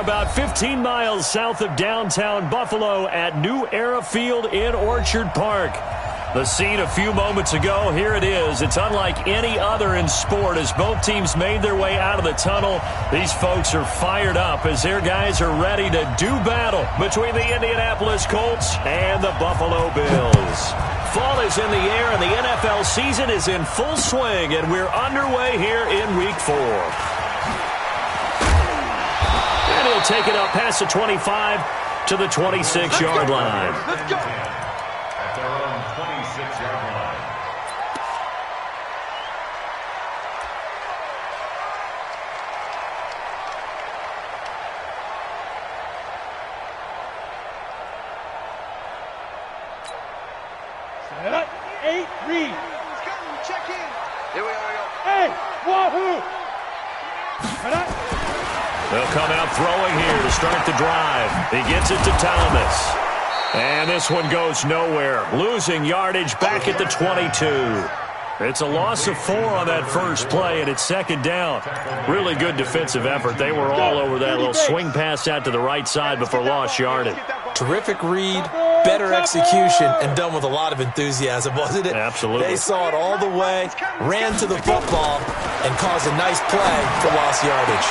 about 15 miles south of downtown Buffalo at New Era Field in Orchard Park. The scene a few moments ago, here it is. It's unlike any other in sport as both teams made their way out of the tunnel. These folks are fired up as their guys are ready to do battle between the Indianapolis Colts and the Buffalo Bills. Fall is in the air and the NFL season is in full swing, and we're underway here in Week 4. And he'll take it up past the 25 to the 26-yard line. Let's go. At their own 26-yard line. Set up. 8, read. Check in. Here we are, yo. Hey, wahoo! Set up. They'll come out throwing here to start the drive. He gets it to Thomas. And this one goes nowhere. Losing yardage back at the 22. It's a loss of 4 on that first play, and it's second down. Really good defensive effort. They were all over that little swing pass out to the right side before lost yardage. Terrific read, better execution, and done with a lot of enthusiasm, wasn't it? Absolutely. They saw it all the way, ran to the football, and caused a nice play for lost yardage.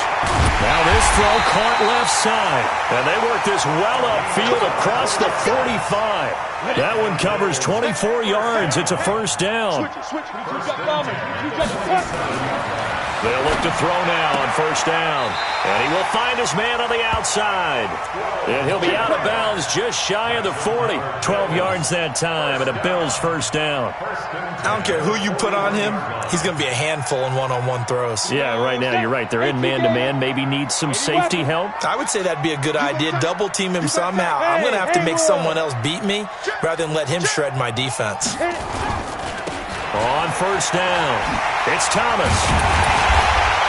Now this throw caught left side, and they work this well upfield across the 45. That one covers 24 yards. It's a first down. They'll look to throw now on first down. And he will find his man on the outside. And he'll be out of bounds just shy of the 40. 12 yards that time and a Bills first down. I don't care who you put on him. He's going to be a handful in one-on-one throws. Yeah, right now you're right. They're in man-to-man. Maybe needs some safety help. I would say that'd be a good idea. Double team him somehow. I'm going to have to make someone else beat me rather than let him shred my defense. On first down, it's Thomas.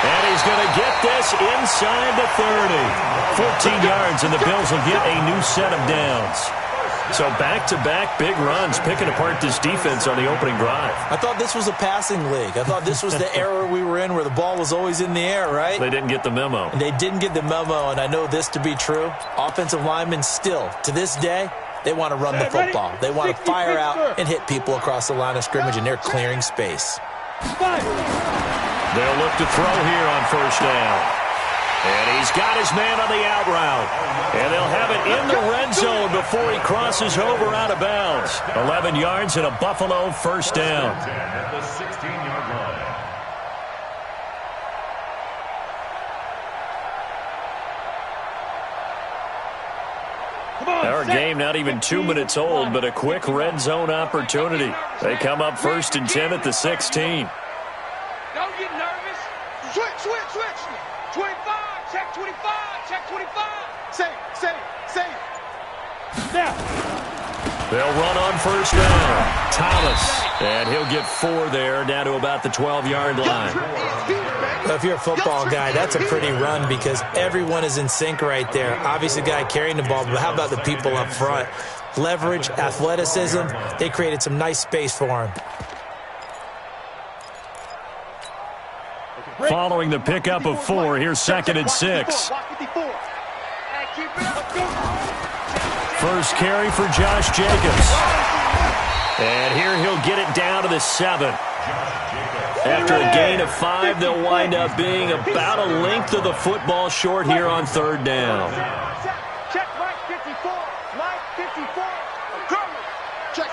And he's going to get this inside the 30. 14 yards, and the Bills will get a new set of downs. So back-to-back big runs, picking apart this defense on the opening drive. I thought this was a passing league. I thought this was the era we were in where the ball was always in the air, right? They didn't get the memo. And they didn't get the memo, and I know this to be true. Offensive linemen still, to this day, they want to run the football. They want to fire out and hit people across the line of scrimmage, and they're clearing space. They'll look to throw here on first down. And he's got his man on the out route. And they'll have it in the red zone before he crosses over out of bounds. 11 yards and a Buffalo first down. At the 16-yard line. Our game not even 2 minutes old, but a quick red zone opportunity. They come up first and 10 at the 16. Don't get nervous. Switch. 25. Check 25. Check 25. Say. Now. They'll run on first down. Thomas. And he'll get 4 there, down to about the 12-yard line. Well, if you're a football guy, that's a pretty run because everyone is in sync right there. Obviously, the guy carrying the ball, but how about the people up front? Leverage, athleticism, they created some nice space for him. Following the pickup of 4, here's second and 6. First carry for Josh Jacobs. And here he'll get it down to the 7. After a gain of 5, they'll wind up being about a length of the football short here on third down. Check Mike 54. Mike 54. Check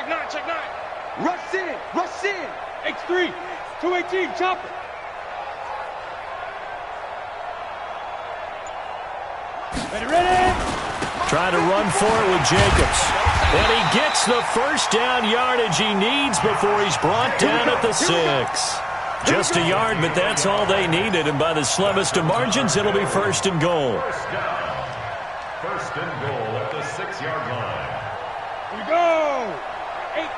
9. Rush in. X3. 218. Chopper. Ready. Trying to run for it with Jacobs. And he gets the first down yardage he needs before he's brought down at the 6. Just a yard, but that's all they needed. And by the slimmest of margins, it'll be first and goal. First and goal at the 6-yard line. Here we go. 18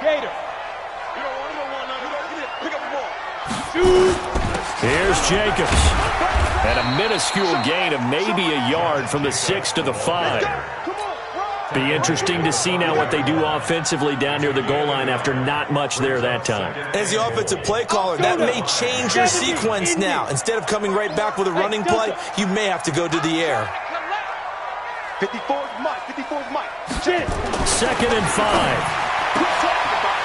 Gator. You don't want to pick up the ball. Shoot. Here's Jacobs. And a minuscule gain of maybe a yard from the 6 to the 5. Come on, Be interesting to see now what they do offensively down near the goal line after not much there that time. As the offensive play caller, that may change your sequence now. Instead of coming right back with a running play, you may have to go to the air. 54's Mike. 54's Mike. 2nd and 5.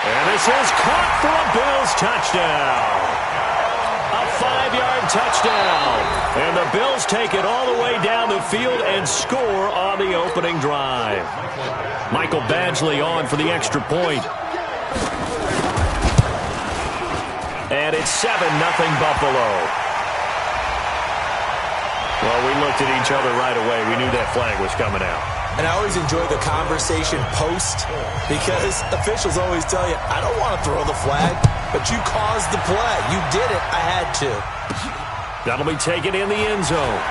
And this is caught for a Bills touchdown. A 5-yard touchdown. And the Bills take it all the way down the field and score on the opening drive. Michael Badgley on for the extra point. And it's 7-0 Buffalo. Well, we looked at each other right away. We knew that flag was coming out. And I always enjoy the conversation post because officials always tell you, I don't want to throw the flag, but you caused the play. You did it. I had to. That'll be taken in the end zone.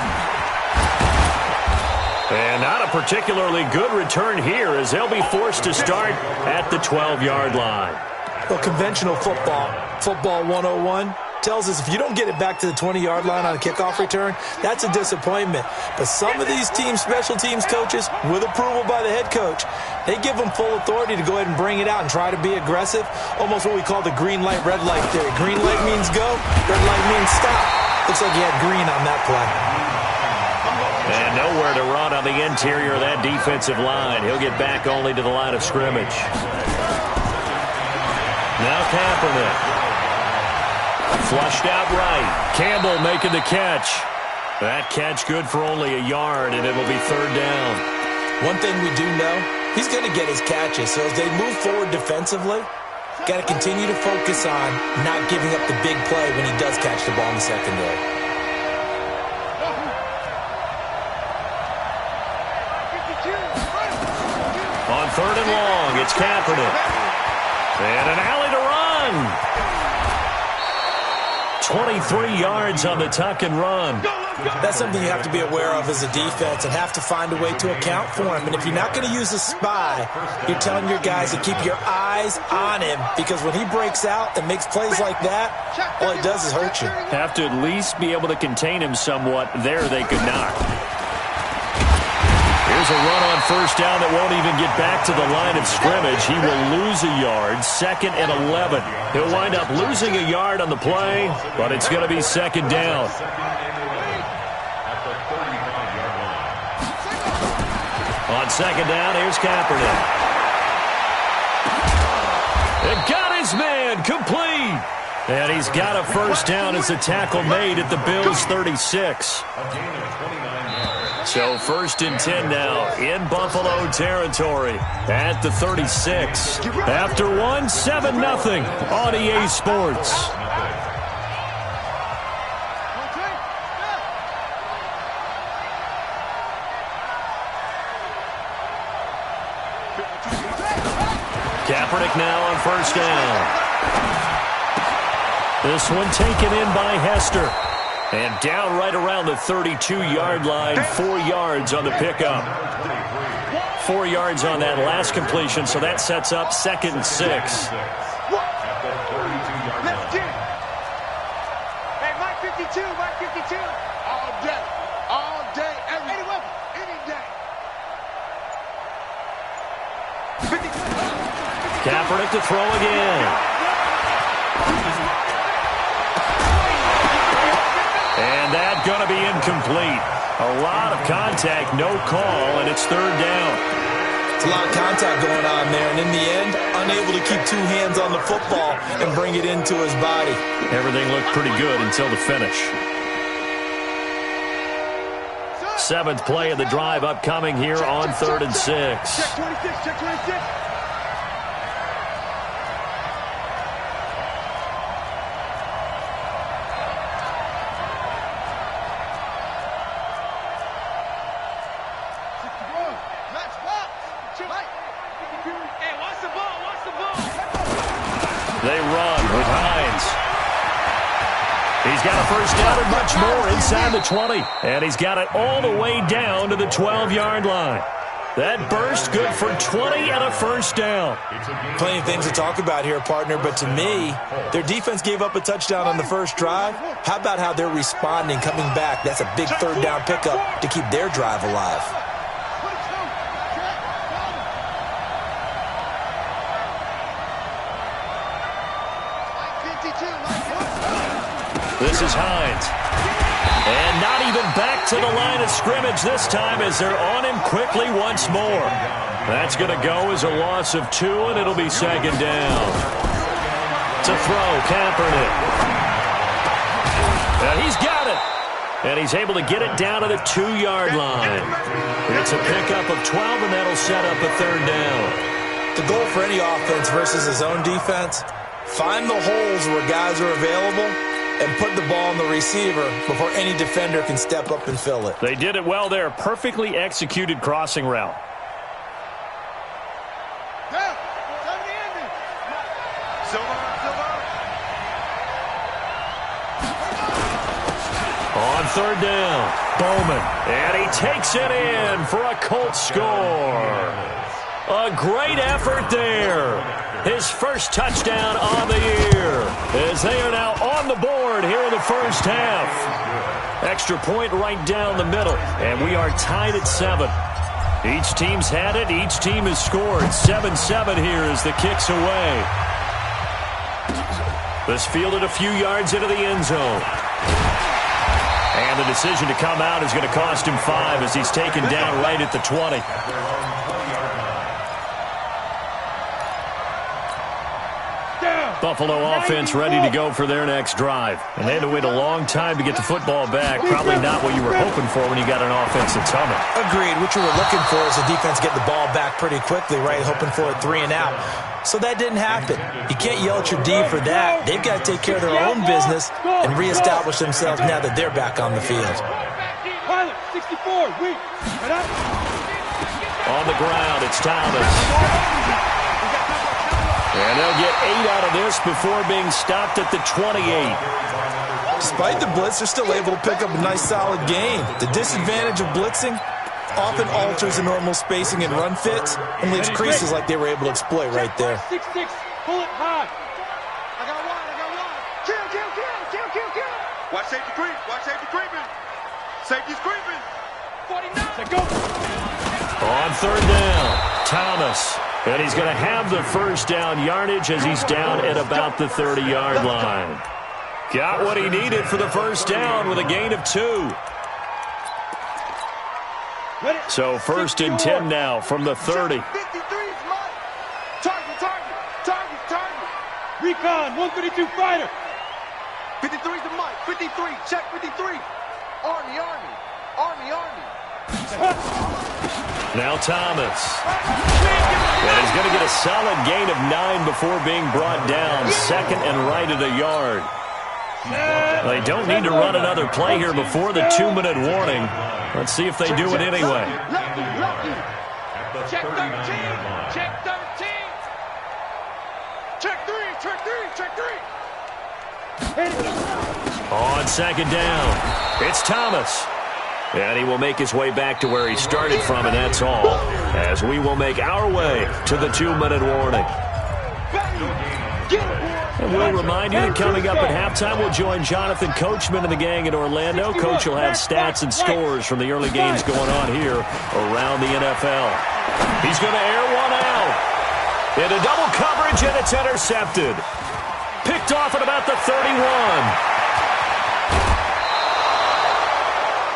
And not a particularly good return here as they'll be forced to start at the 12-yard line. Well, conventional football 101, tells us if you don't get it back to the 20-yard line on a kickoff return, that's a disappointment. But some of these special teams coaches, with approval by the head coach, they give them full authority to go ahead and bring it out and try to be aggressive, almost what we call the green light, red light theory. Green light means go, red light means stop. Looks like he had green on that play. And nowhere to run on the interior of that defensive line. He'll get back only to the line of scrimmage. Now Kaepernick. Flushed out right. Campbell making the catch. That catch good for only a yard, and it'll be 3rd down. One thing we do know, he's going to get his catches. So as they move forward defensively, got to continue to focus on not giving up the big play when he does catch the ball in the secondary. On 3rd and long, it's Kaepernick. And an alley to run. 23 yards on the tuck and run. That's something you have to be aware of as a defense and have to find a way to account for him. And if you're not going to use a spy, you're telling your guys to keep your eyes on him because when he breaks out and makes plays like that, all he does is hurt you. Have to at least be able to contain him somewhat. There they could not. Here's a run on 1st down that won't even get back to the line of scrimmage. He will lose a yard. 2nd and 11. He'll wind up losing a yard on the play, but it's going to be 2nd down. On 2nd down, here's Kaepernick. It got his man complete. And he's got a 1st down as a tackle made at the Bills' 36. So 1st and 10 now in Buffalo territory at the 36. After one, 7-0 on EA Sports. Kaepernick now on 1st down. This one taken in by Hester. And down right around the 32-yard line, 4 yards on the pickup. 4 yards on that last completion, so that sets up 2nd and 6. Hey, Mike 52, Mike 52. All day, every day. Kaepernick to throw again. And that's going to be incomplete. A lot of contact, no call, and it's 3rd down. It's a lot of contact going on there, and in the end, unable to keep 2 hands on the football and bring it into his body. Everything looked pretty good until the finish. 7th play of the drive upcoming here on 3rd and 6. Check 26, check 26. They run with Hines. He's got a 1st down and much more inside the 20. And he's got it all the way down to the 12-yard line. That burst good for 20 and a 1st down. Plenty of things to talk about here, partner, but to me, their defense gave up a touchdown on the first drive. How about how they're responding, coming back? That's a big 3rd down pickup to keep their drive alive. This is Hines. And not even back to the line of scrimmage this time as they're on him quickly once more. That's going to go as a loss of 2, and it'll be second down. To throw, Kaepernick. And he's got it. And he's able to get it down to the 2-yard line. It's a pickup of 12, and that'll set up a third down. The goal for any offense versus his own defense, find the holes where guys are available and put the ball on the receiver before any defender can step up and fill it. They did it well there. Perfectly executed crossing route. On third down, Bowman. And he takes it in for a Colts score. A great effort there. His first touchdown on the year as they are now on the board here in the first half. Extra point right down the middle, and we are tied at 7. Each team's had it. Each team has scored. 7-7 here as the kick's away. This fielded a few yards into the end zone. And the decision to come out is going to cost him 5 as he's taken down right at the 20. Buffalo offense ready to go for their next drive. And they had to wait a long time to get the football back. Probably not what you were hoping for when you got an offense that's humming. Agreed. What you were looking for is the defense get the ball back pretty quickly, right? Hoping for a 3 and out. So that didn't happen. You can't yell at your D for that. They've got to take care of their own business and reestablish themselves now that they're back on the field. On the ground, it's Thomas. And they'll get 8 out of this before being stopped at the 28. Despite the blitz, they're still able to pick up a nice, solid gain. The disadvantage of blitzing often alters the normal spacing and run fits and leaves creases like they were able to exploit right there. 6-6, pull it high. I got one. Kill. Watch safety creep. Watch safety creeping. Safety's creeping. 49. Go. On third down, Thomas. And he's going to have the first down yardage as he's down at about the 30-yard line. Got what he needed for the first down with a gain of 2. So first and 10 now from the 30. 53 is mine. Target. Recon, 132 fighter. 53 is the mic. 53, check 53. Army. Now Thomas. And he's going to get a solid gain of 9 before being brought down. Second and right at a yard. They don't need to run another play here before the 2-minute warning. Let's see if they do it anyway. Lucky. Check 13. Check 13. Check 3. On second down, it's Thomas. And he will make his way back to where he started from, and that's all, as we will make our way to the 2-minute warning. And we'll remind you that coming up at halftime, we'll join Jonathan Coachman and the gang in Orlando. Coach will have stats and scores from the early games going on here around the NFL. He's going to air one out. Into double coverage, and it's intercepted. Picked off at about the 31.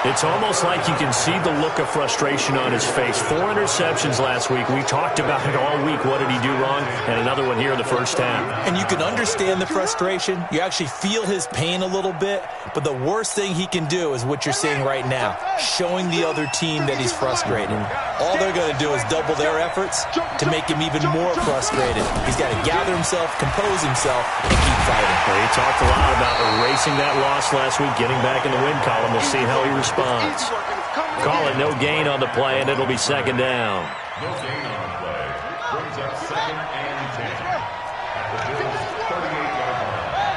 It's almost like you can see the look of frustration on his face. 4 interceptions last week. We talked about it all week. What did he do wrong? And another one here in the first half. And you can understand the frustration. You actually feel his pain a little bit. But the worst thing he can do is what you're seeing right now, showing the other team that he's frustrated. All they're going to do is double their efforts to make him even more frustrated. He's got to gather himself, compose himself, and keep fighting. Well, he talked a lot about erasing that loss last week, getting back in the win column. We'll see how he responds. Call it no gain on the play, and it'll be second down. No gain on the play. Brings up second and 10. At the Bills' 38-yard line.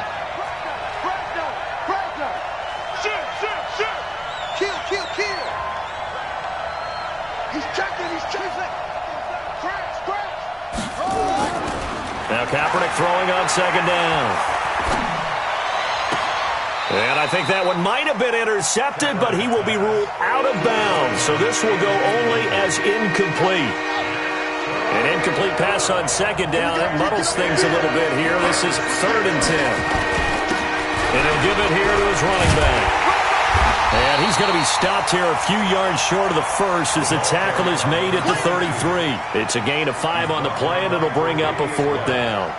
Shoot. Kill. He's checking. Crash. Now Kaepernick throwing on second down. And I think that one might have been intercepted, but he will be ruled out of bounds. So this will go only as incomplete. An incomplete pass on second down. That muddles things a little bit here. This is third and 10. And he'll give it here to his running back. And he's going to be stopped here a few yards short of the first as the tackle is made at the 33. It's a gain of 5 on the play, and it'll bring up a 4th down.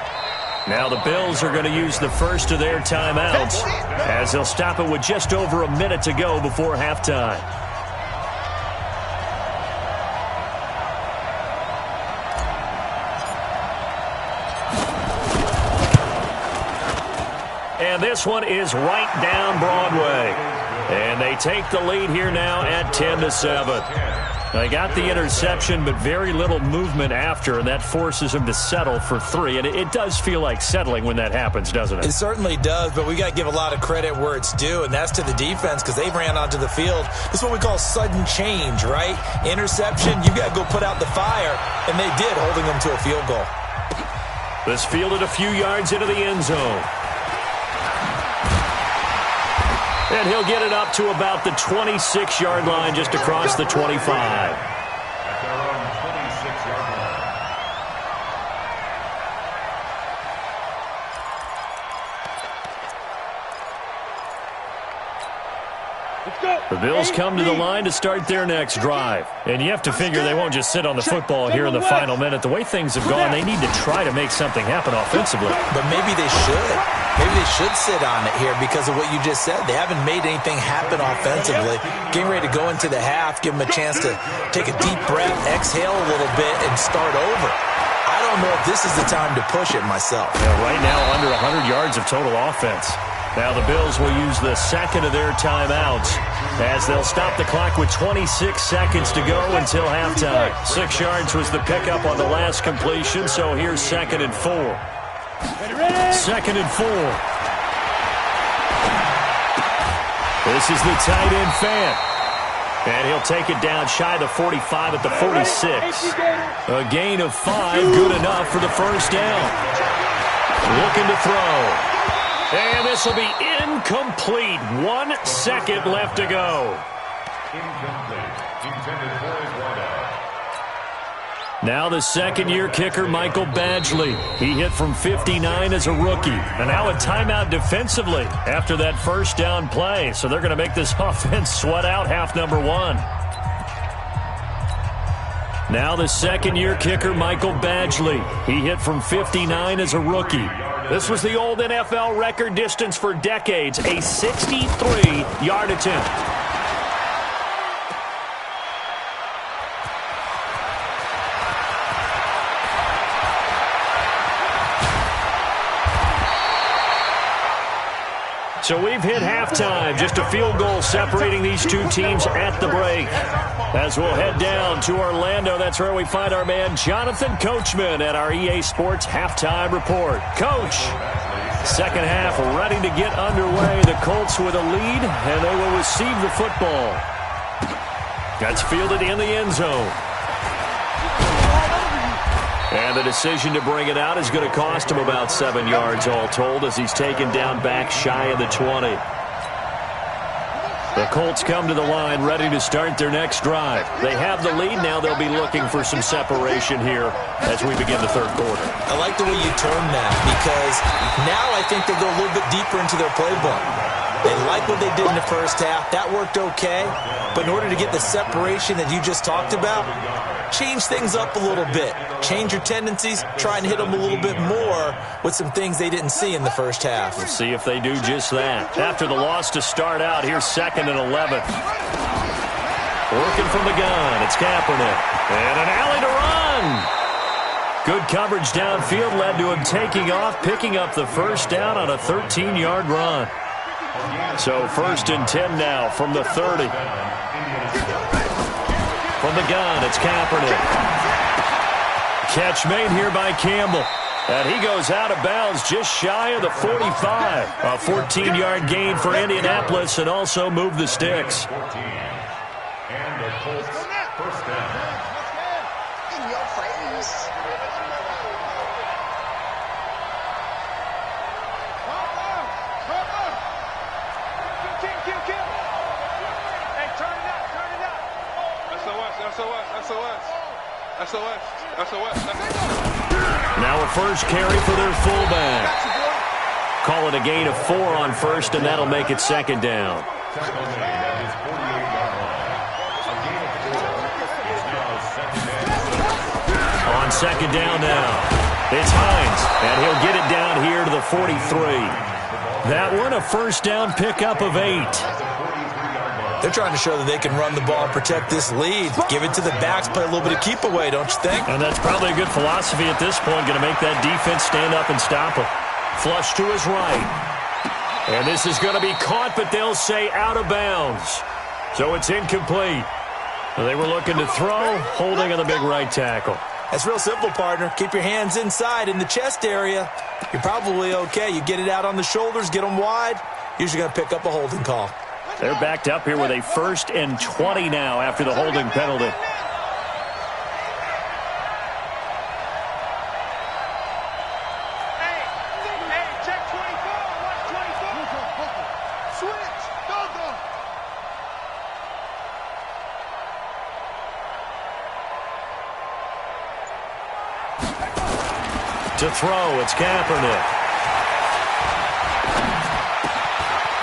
Now the Bills are going to use the first of their timeouts as they'll stop it with just over a minute to go before halftime. And this one is right down Broadway. And they take the lead here now at 10-7. They got the interception, but very little movement after, and that forces them to settle for 3. And it does feel like settling when that happens, doesn't it? It certainly does, but we got to give a lot of credit where it's due, and that's to the defense because they ran onto the field. This is what we call sudden change, right? Interception, you got to go put out the fire, and they did, holding them to a field goal. This fielded a few yards into the end zone. And he'll get it up to about the 26-yard line, just across the 25. At their own 26-yard line. The Bills come to the line to start their next drive. And you have to figure they won't just sit on the football here in the final minute. The way things have gone, they need to try to make something happen offensively. But maybe they should. Maybe they should sit on it here because of what you just said. They haven't made anything happen offensively. Getting ready to go into the half, give them a chance to take a deep breath, exhale a little bit, and start over. I don't know if this is the time to push it myself. Yeah, right now, under 100 yards of total offense. Now the Bills will use the second of their timeouts as they'll stop the clock with 26 seconds to go until halftime. 6 yards was the pickup on the last completion, so here's 2nd and 4. 2nd and 4. This is the tight end Fant. And he'll take it down shy of the 45 at the 46. A gain of 5, good enough for the first down. Looking to throw. And this will be incomplete. 1 second left to go. Incomplete. Intended for his wideout. Now the second-year kicker, Michael Badgley. He hit from 59 as a rookie. And now a timeout defensively after that first down play. So they're going to make this offense sweat out half number 1. Now the second-year kicker, Michael Badgley. He hit from 59 as a rookie. This was the old NFL record distance for decades, a 63-yard attempt. So we've hit halftime, just a field goal separating these two teams at the break. As we'll head down to Orlando, that's where we find our man Jonathan Coachman at our EA Sports Halftime Report. Coach, second half ready to get underway. The Colts with a lead, and they will receive the football. That's fielded in the end zone. And the decision to bring it out is going to cost him about 7 yards all told as he's taken down back shy of the 20. The Colts come to the line ready to start their next drive. They have the lead. Now they'll be looking for some separation here as we begin the third quarter. I like the way you term that because now I think they go a little bit deeper into their playbook. They like what they did in the first half. That worked okay. But in order to get the separation that you just talked about, change things up a little bit. Change your tendencies. Try and hit them a little bit more with some things they didn't see in the first half. We'll see if they do just that. After the loss to start out, here's 2nd and 11. Working from the gun, it's Kaepernick. And an alley to run. Good coverage downfield led to him taking off, picking up the first down on a 13-yard run. So 1st and 10 now from the 30. From the gun, it's Kaepernick. Catch made here by Campbell. And he goes out of bounds just shy of the 45. A 14-yard gain for Indianapolis and also move the sticks. And the Colts first down. In your face. SOS. Now a first carry for their fullback. call it a gain of 4 on first, and that'll make it second down. Tackle made at his 48-yard line. A gain of 4. It's now second down. On second down now, it's Hines, and he'll get it down here to the 43. That one a first down pickup of 8. They're trying to show that they can run the ball and protect this lead. Give it to the backs, play a little bit of keep away, don't you think? And that's probably a good philosophy at this point, going to make that defense stand up and stop him. Flush to his right. And this is going to be caught, but they'll say out of bounds. So it's incomplete. They were looking to throw, holding on the big right tackle. That's real simple, partner. Keep your hands inside in the chest area. You're probably okay. You get it out on the shoulders, get them wide. Usually going to pick up a holding call. They're backed up here with a 1st and 20 now after the holding penalty. Hey, check 24. Watch 24. Switch. Go. To throw, it's Kaepernick.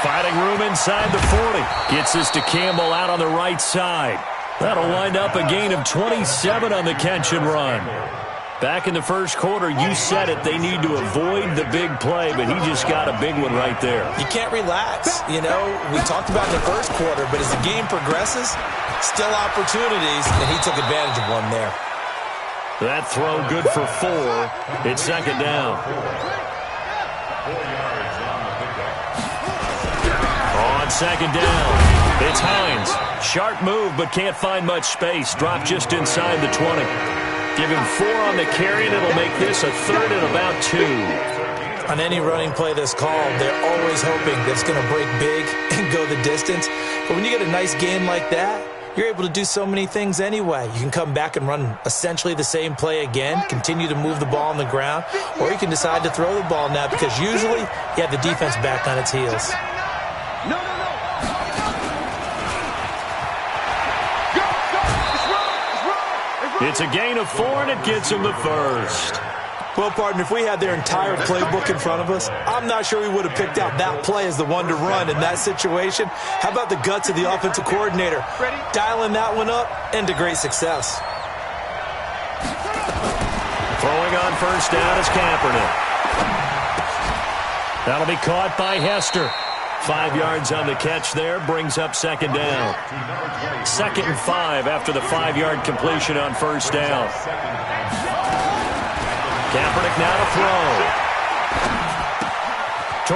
Fighting room inside the 40. Gets this to Campbell out on the right side. That'll wind up a gain of 27 on the catch and run. Back in the first quarter, you said it, they need to avoid the big play, but he just got a big one right there. You can't relax. You know, we talked about in the first quarter, but as the game progresses, still opportunities, and he took advantage of one there. That throw good for 4. It's second down. 4 yards on the pickup. On second down, it's Hines. Sharp move, but can't find much space. Drop just inside the 20. Give him 4 on the carry, and it'll make this a 3rd and about 2. On any running play that's called, they're always hoping that it's going to break big and go the distance. But when you get a nice game like that, you're able to do so many things anyway. You can come back and run essentially the same play again, continue to move the ball on the ground, or you can decide to throw the ball now because usually you have the defense back on its heels. No. It's a gain of 4, and it gets him the first. Well, partner, if we had their entire playbook in front of us, I'm not sure we would have picked out that play as the one to run in that situation. How about the guts of the offensive coordinator? Dialing that one up into great success. Throwing on first down is Kaepernick. That'll be caught by Hester. 5 yards on the catch there, brings up second down. 2nd and 5 after the 5-yard completion on first down. Kaepernick now to throw.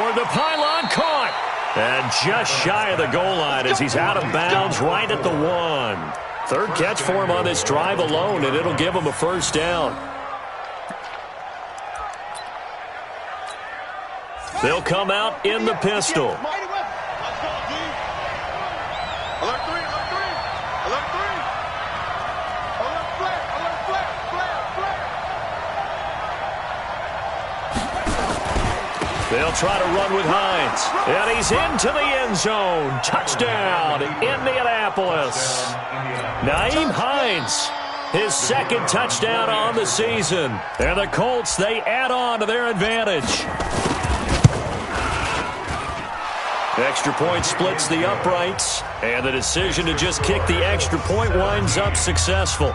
Toward the pylon, caught. And just shy of the goal line as he's out of bounds right at the 1. 3rd catch for him on this drive alone, and it'll give him a first down. They'll come out in the pistol. Alert 3. Alert flat. They'll try to run with Hines. And he's into the end zone. Touchdown, Indianapolis. Nyheim Hines, his 2nd touchdown on the season. And the Colts, they add on to their advantage. Extra point splits the uprights, and the decision to just kick the extra point winds up successful.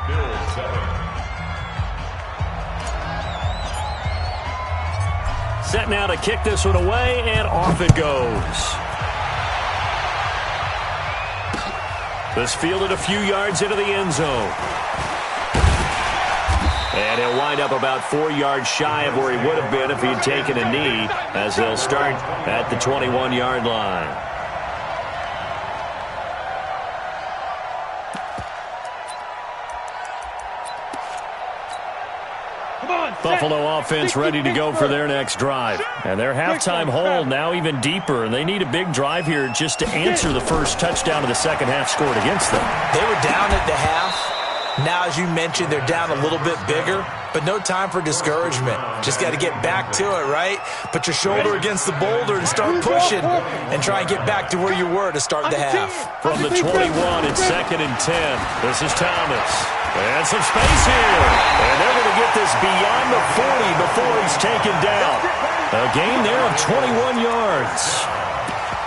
Set now to kick this one away, and off it goes. This fielded a few yards into the end zone. And he'll wind up about 4 yards shy of where he would have been if he'd taken a knee, as they'll start at the 21-yard line. Buffalo offense ready to go for their next drive. And their halftime hole now even deeper, and they need a big drive here just to answer the first touchdown of the second half scored against them. They were down at the half. Now, as you mentioned, they're down a little bit bigger, but no time for discouragement. Just got to get back to it, right? Put your shoulder against the boulder and start pushing and try and get back to where you were to start the half. From the 21, it's 2nd and 10. This is Thomas. And some space here. And they're going to get this beyond the 40 before he's taken down. A gain there of 21 yards.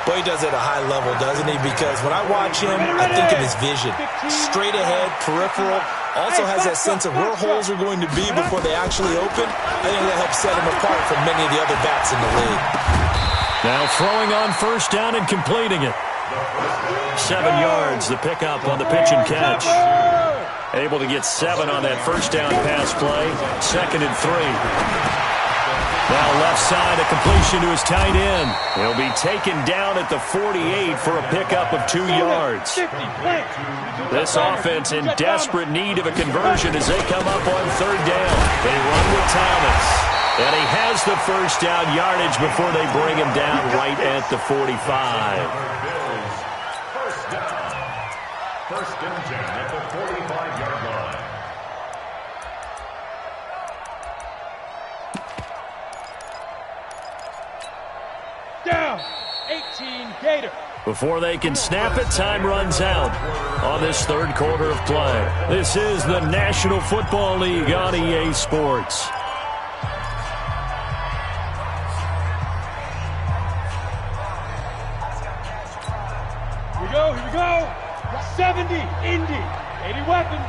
Boy, he does it at a high level, doesn't he? Because when I watch him, I think of his vision. Straight ahead, peripheral. Also has that sense of where holes are going to be before they actually open. I think that helps set him apart from many of the other backs in the league. Now throwing on first down and completing it. 7 yards, the pickup on the pitch and catch. Able to get 7 on that first down pass play. 2nd and 3. Now left side, a completion to his tight end. He'll be taken down at the 48 for a pickup of 2 yards. This offense in desperate need of a conversion as they come up on 3rd down. They run with Thomas. And he has the first down yardage before they bring him down right at the 45. First and 10 at the 45-yard line. Down, 18 Gator. Before they can snap it, time runs out on this 3rd quarter of play. This is the National Football League on EA Sports. Here we go. 70, Indy, 80 weapon.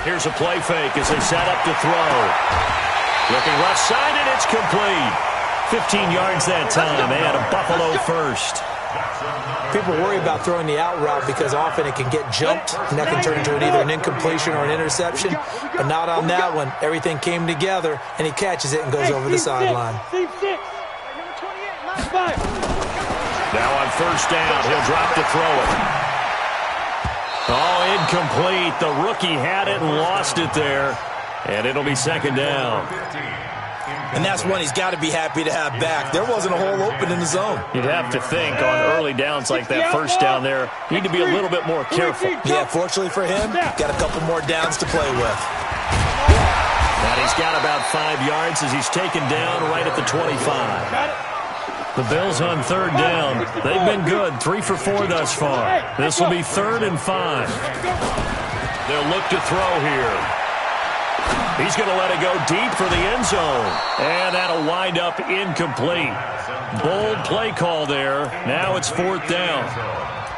Here's a play fake as they set up to throw. Looking left side, and it's complete. 15 yards that time, and a Buffalo first. People worry about throwing the out route because often it can get jumped, and that can turn into either an incompletion or an interception. But not on that one. Everything came together, and he catches it and goes over the sideline. Now on first down, he'll drop to throw it. Oh, incomplete. The rookie had it and lost it there. And it'll be 2nd down. And that's one he's got to be happy to have back. There wasn't a hole open in the zone. You'd have to think on early downs like that first down there, need to be a little bit more careful. Yeah, fortunately for him, got a couple more downs to play with. And he's got about 5 yards as he's taken down right at the 25. The Bills on 3rd down. They've been good, 3 for 4 thus far. This will be 3rd and 5. They'll look to throw here. He's going to let it go deep for the end zone. And that'll wind up incomplete. Bold play call there. Now it's 4th down.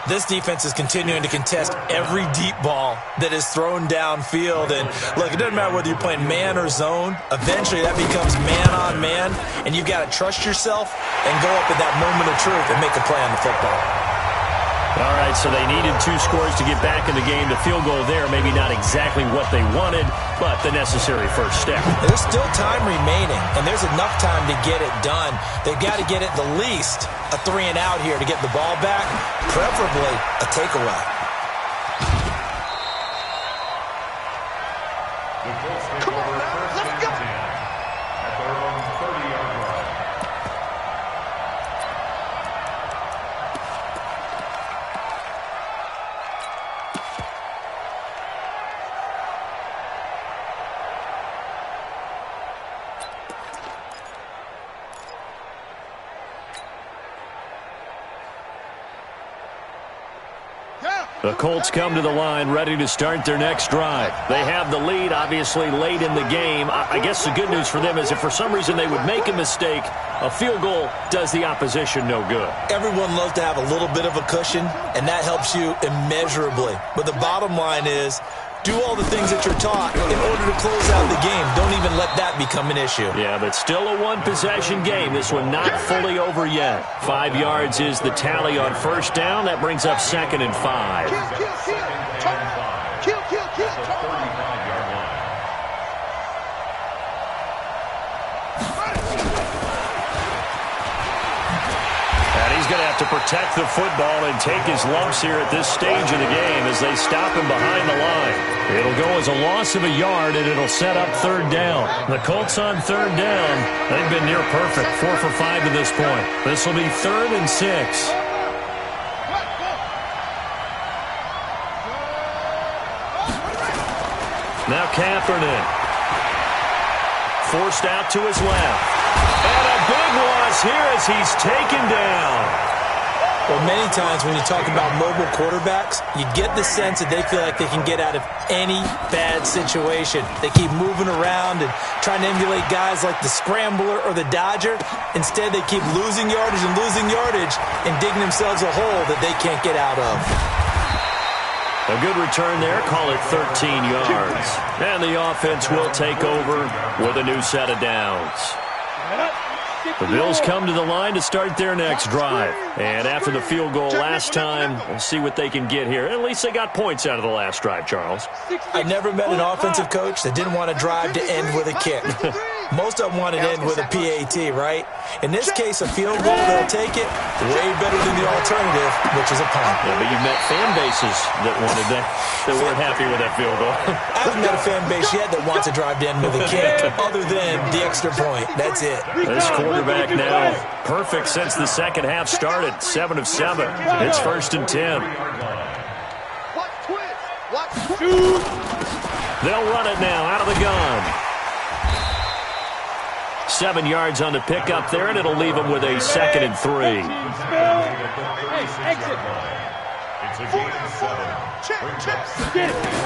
This defense is continuing to contest every deep ball that is thrown downfield. And, look, it doesn't matter whether you're playing man or zone. Eventually that becomes man-on-man, and you've got to trust yourself and go up at that moment of truth and make a play on the football. All right, so they needed 2 scores to get back in the game. The field goal there, maybe not exactly what they wanted, but the necessary first step. There's still time remaining, and there's enough time to get it done. They've got to get at the least a 3 and out here to get the ball back, preferably a takeaway. Come on now, let's go. At their own 30-yard line. The Colts come to the line ready to start their next drive. They have the lead, obviously, late in the game. I guess the good news for them is if for some reason they would make a mistake, a field goal does the opposition no good. Everyone loves to have a little bit of a cushion, and that helps you immeasurably. But the bottom line is, do all the things that you're taught in order to close out the game. Don't even let that become an issue. Yeah, but still a one-possession game. This one not fully over yet. 5 yards is the tally on first down. That brings up 2nd and 5. He's going to have to protect the football and take his lumps here at this stage of the game as they stop him behind the line. It'll go as a loss of a yard, and it'll set up 3rd down. The Colts on 3rd down. They've been near perfect, 4 for 5 to this point. This will be 3rd and 6. Now Kaepernick. Forced out to his left. And a big loss here as he's taken down. Well, many times when you talk about mobile quarterbacks, you get the sense that they feel like they can get out of any bad situation. They keep moving around and trying to emulate guys like the Scrambler or the Dodger. Instead, they keep losing yardage and digging themselves a hole that they can't get out of. A good return there. Call it 13 yards. And the offense will take over with a new set of downs. The Bills come to the line to start their next drive. And after the field goal last time, we'll see what they can get here. At least they got points out of the last drive, Charles. I never met an offensive coach that didn't want to drive to end with a kick. Most of them want to end with a PAT, right? In this case, a field goal, they'll take it way better than the alternative, which is a punt. Yeah, but you've met fan bases that wanted that weren't happy with that field goal. I haven't met a fan base yet that wants to drive to end with a kick other than the extra point. That's it. This quarterback now perfect since the second half started. 7 of 7. It's 1st and 10. They'll run it now out of the gun. 7 yards on the pickup there, and it'll leave them with a 2nd and 3.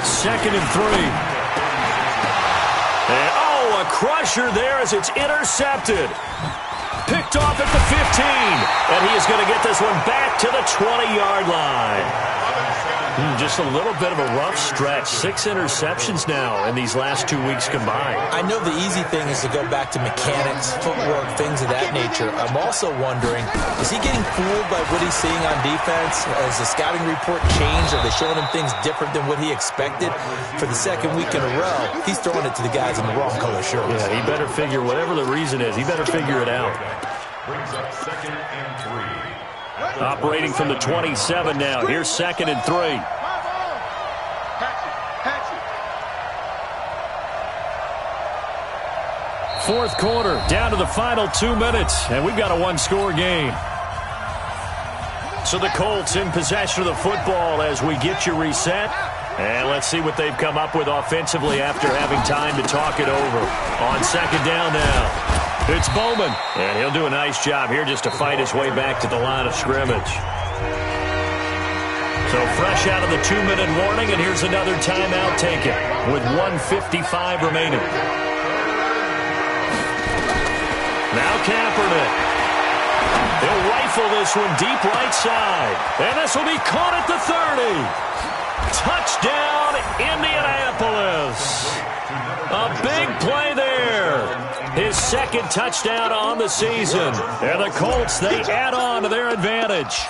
Second and 3. And, oh, a crusher there as it's intercepted. Picked off at the 15. And he is going to get this one back to the 20-yard line. Just a little bit of a rough stretch. 6 interceptions now in these last 2 weeks combined. I know the easy thing is to go back to mechanics, footwork, things of that nature. I'm also wondering, is he getting fooled by what he's seeing on defense? Has the scouting report changed? Are they showing him things different than what he expected? For the second week in a row, he's throwing it to the guys in the wrong color shirts. Yeah, he better figure, whatever the reason is, he better figure it out. Brings up 2nd and 3. Operating from the 27 now. Here's 2nd and 3. Fourth quarter, down to the final 2 minutes, and we've got a one-score game. So the Colts in possession of the football as we get you reset. And let's see what they've come up with offensively after having time to talk it over. On 2nd down now. It's Bowman, and he'll do a nice job here just to fight his way back to the line of scrimmage. So fresh out of the 2-minute warning, and here's another timeout taken with 1:55 remaining. Now Kaepernick. He'll rifle this one deep right side, and this will be caught at the 30. Touchdown, Indianapolis. A big play there. His 2nd touchdown on the season. And the Colts, they add on to their advantage.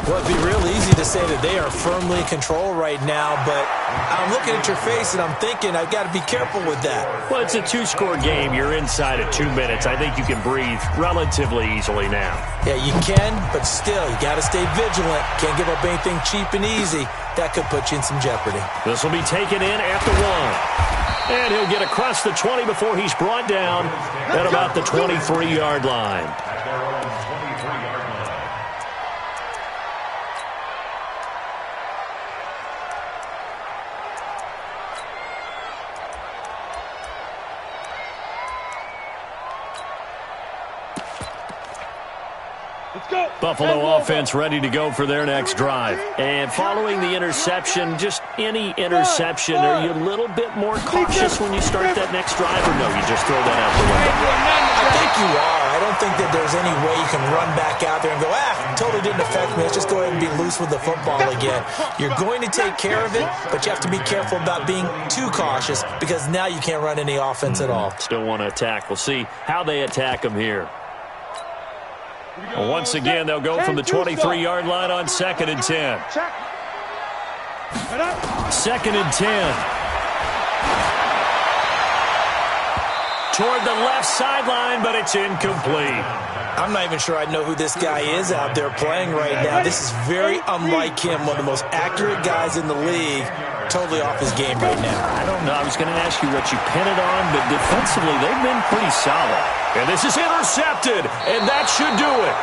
Well, it'd be real easy to say that they are firmly in control right now, but I'm looking at your face and I'm thinking I've got to be careful with that. Well, it's a 2-score game. You're inside of 2 minutes. I think you can breathe relatively easily now. Yeah, you can, but still, you got to stay vigilant. Can't give up anything cheap and easy. That could put you in some jeopardy. This will be taken in at the 1. And he'll get across the 20 before he's brought down at about the 23-yard line. Buffalo offense ready to go for their next drive. And following the interception, just any interception, are you a little bit more cautious when you start that next drive, or no, you just throw that out the window? I think you are. I don't think that there's any way you can run back out there and go, totally didn't affect me. Let's just go ahead and be loose with the football again. You're going to take care of it, but you have to be careful about being too cautious because now you can't run any offense at all. Still want to attack. We'll see how they attack them here. Well, once again, they'll go from the 23-yard line on 2nd and 10. 2nd and 10. Toward the left sideline, but it's incomplete. I'm not even sure I know who this guy is out there playing right now. This is very unlike him, one of the most accurate guys in the league. Totally off his game right now. I don't know. I was going to ask you what you pin it on, but defensively, they've been pretty solid. And this is intercepted, and that should do it.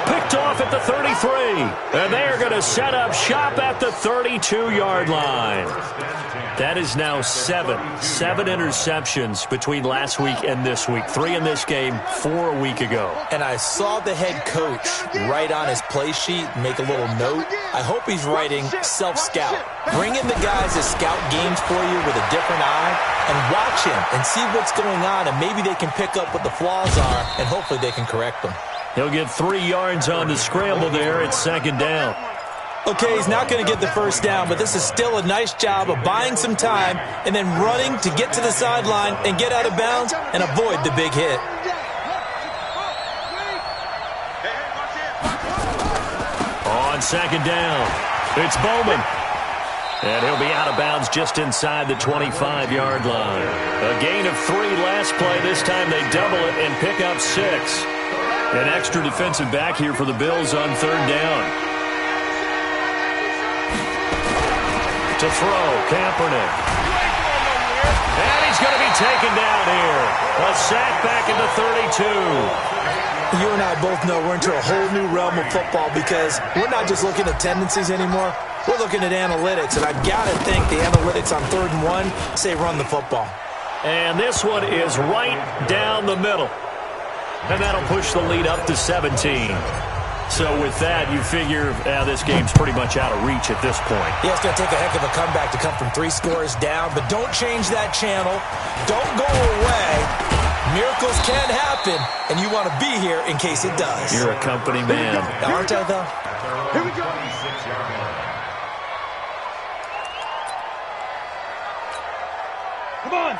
Picked off at the 33. And they are going to set up shop at the 32-yard line. That is now seven interceptions between last week and this week. 3 in this game, 4 a week ago. And I saw the head coach write on his play sheet, make a little note. I hope he's writing self-scout. Bring in the guys that scout games for you with a different eye and watch him and see what's going on, and maybe they can pick up what the flaws are, and hopefully they can correct them. He'll get 3 yards on the scramble there. It's 2nd down. Okay, he's not going to get the first down, but this is still a nice job of buying some time and then running to get to the sideline and get out of bounds and avoid the big hit. On 2nd down, it's Bowman. And he'll be out of bounds just inside the 25-yard line. A gain of 3 last play. This time they double it and pick up 6. An extra defensive back here for the Bills on 3rd down. To throw, Kaepernick. And he's going to be taken down here. A sack back at the 32. You and I both know we're into a whole new realm of football because we're not just looking at tendencies anymore. We're looking at analytics, and I've got to think the analytics on 3rd and 1 say run the football. And this one is right down the middle. And that'll push the lead up to 17. So with that, you figure this game's pretty much out of reach at this point. Yeah, it's going to take a heck of a comeback to come from 3 scores down, but don't change that channel. Don't go away. Miracles can happen, and you want to be here in case it does. You're a company man. Aren't I, though? Here we go.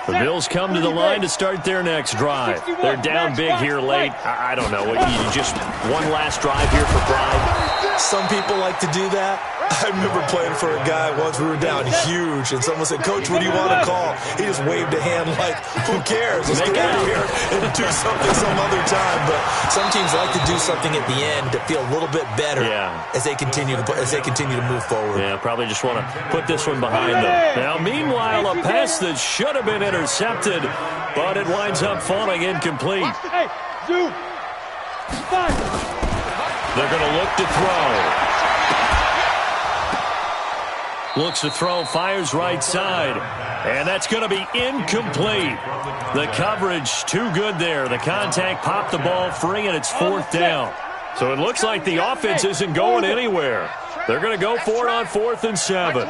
The Bills come to the line to start their next drive. They're down big here late. I don't know. You just one last drive here for pride. Some people like to do that. I remember playing for a guy once. We were down huge, and someone said, "Coach, what do you want to call?" He just waved a hand like, "Who cares? Let's get out of here and do something some other time." But some teams like to do something at the end to feel a little bit better as they continue to move forward. Yeah, probably just want to put this one behind them. Now, meanwhile, a pass that should have been intercepted, but it winds up falling incomplete. Hey, zoom. They're going to look to throw. Looks to throw, fires right side. And that's going to be incomplete. The coverage too good there. The contact popped the ball free, and it's 4th down. So it looks like the offense isn't going anywhere. They're going to go for it on 4th and 7.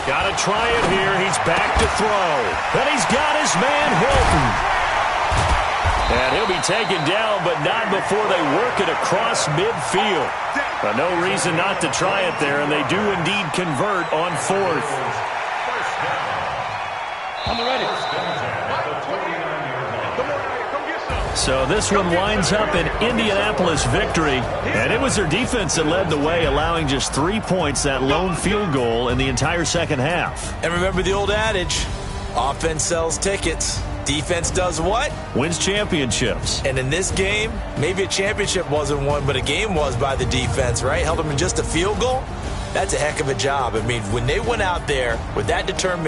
Got to try it here. He's back to throw. And he's got his man Hilton. And he'll be taken down, but not before they work it across midfield. But no reason not to try it there, and they do indeed convert on 4th. I'm ready. So this one winds up in Indianapolis victory, and it was their defense that led the way, allowing just 3 points, that lone field goal in the entire second half. And remember the old adage, offense sells tickets. Defense does what? Wins championships. And in this game, maybe a championship wasn't won, but a game was by the defense, right? Held them in just a field goal. That's a heck of a job. I mean, when they went out there with that determination,